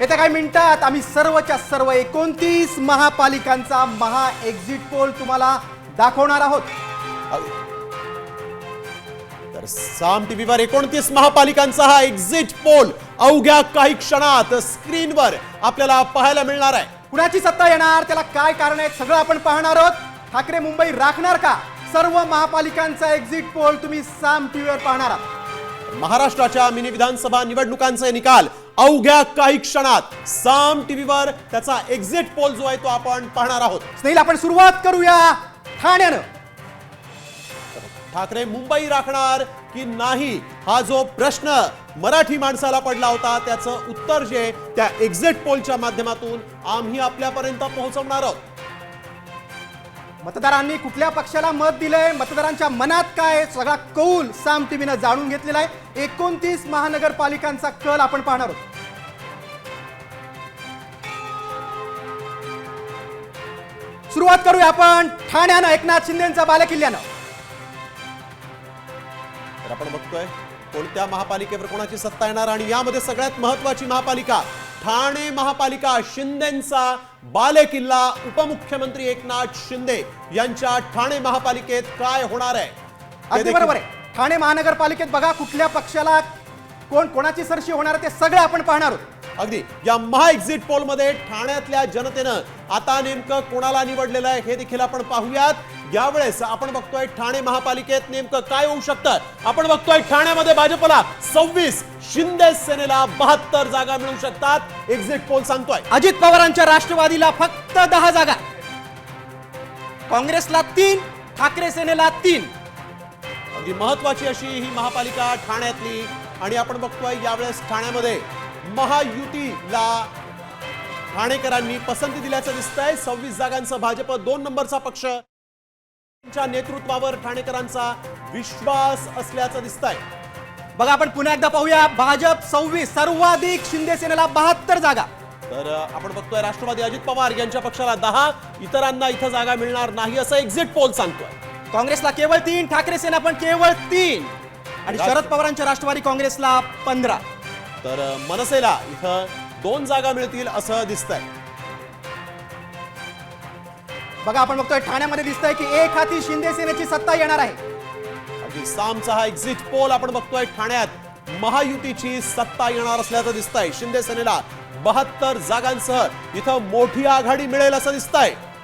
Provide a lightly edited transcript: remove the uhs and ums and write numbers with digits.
येत्या काही मिनिटात आम्ही सर्वच्या सर्व 29 महापालिकांचा महा एक्झिट पोल तुम्हाला दाखवणार आहोत। तर साम टीव्हीवर 29 महापालिकांचा हा एक्झिट पोल अवघ्या काही क्षणात स्क्रीनवर आपल्याला पाहायला मिळणार आहे। कुणाची सत्ता येणार, त्याला काय कारण आहेत, सगळं आपण पाहणार आहोत। ठाकरे मुंबई राखणार का, सर्व महापालिकांचा एक्झिट पोल तुम्ही साम टीव्हीवर पाहणार आहात। महाराष्ट्राच्या मिनी विधानसभा निवडणुकांचे निकाल अवघ्या काही क्षणात साम टीव्हीवर त्याचा एक्झिट पोल जो आहे तो आपण पाहणार आहोत। स्नेहिल, आपण सुरुवात करूया ठाण्यानं। ठाकरे मुंबई राखणार की नाही हा जो प्रश्न मराठी माणसाला पडला होता त्याचं उत्तर जे त्या एक्झिट पोलच्या माध्यमातून आम्ही आपल्यापर्यंत पोहोचवणार आहोत। मतदारांनी कुठल्या पक्षाला मत दिलंय, मतदारांच्या मनात काय, सगळा कौल साम टीव्हीनं जाणून घेतलेला आहे। 29 महानगरपालिकांचा कल आपण पाहणार आहोत। सुरुवात करूया आपण ठाण्यानं, एकनाथ शिंदेंचा बालेकिल्ल्यानं। तर आपण बघतोय कोणत्या महापालिकेवर कोणाची सत्ता येणार आणि यामध्ये सगळ्यात महत्त्वाची महापालिका ठाणे महापालिका। शिंदेंचा बालेकिल्ला उपमुख्यमंत्री एकनाथ शिंदे यांच्या ठाणे महापालिकेत काय होणार आहे? अगदी बरोबर आहे। ठाणे महानगरपालिकेत बघा कुठल्या पक्षाला कोणाची सरशी होणार ते सगळं आपण पाहणार आहोत। अगदी या महा एक्झिट पोल मध्ये ठाण्यातल्या जनतेनं आता नेमकं कोणाला निवडलेलं आहे हे देखील आपण पाहूयात। यावेळेस आपण बघतोय ठाणे महापालिकेत नेमकं काय होऊ शकतं। आपण बघतोय ठाण्यामध्ये भाजपला 26, शिंदे सेनेला 72 जागा मिळू शकतात एक्झिट पोल सांगतोय। अजित पवारांच्या राष्ट्रवादीला फक्त 10 जागा, काँग्रेसला 3, ठाकरे सेनेला 3। अगदी महत्वाची अशी ही महापालिका ठाण्यातली आणि आपण बघतोय यावेळेस ठाण्यामध्ये महायुतीला ठाणेकरांनी पसंती दिल्याचं दिसतंय। 26 जागांचा भाजप 2 नंबरचा पक्ष च्या नेतृत्वावर ठाणेकरांचा विश्वास असल्याचं दिसतंय। बघा आपण पुन्हा एकदा पाहूया, भाजप 26, सर्वाधिक, शिंदे सेनेला 72 जागा। तर आपण बघतोय राष्ट्रवादी अजित पवार यांच्या पक्षाला 10, इतरांना इथं जागा मिळणार नाही असं एक्झिट पोल सांगतोय। काँग्रेसला केवळ 3, ठाकरे सेना पण केवळ 3 आणि शरद पवारांच्या राष्ट्रवादी काँग्रेसला 15। तर मनसेला इथं 2 जागा मिळतील असं दिसतंय। बघा आपण बघतोय ठाण्यामध्ये दिसतंय की एक हाती शिंदे सेनेची सत्ता येणार आहे। अगदी सामचा हा एक्झिट पोल आपण बघतोय ठाण्यात महायुतीची सत्ता येणार असल्याचं दिसतंय। शिंदे सेनेला 72 जागांसह इथं मोठी आघाडी मिळेल असं दिसतंय।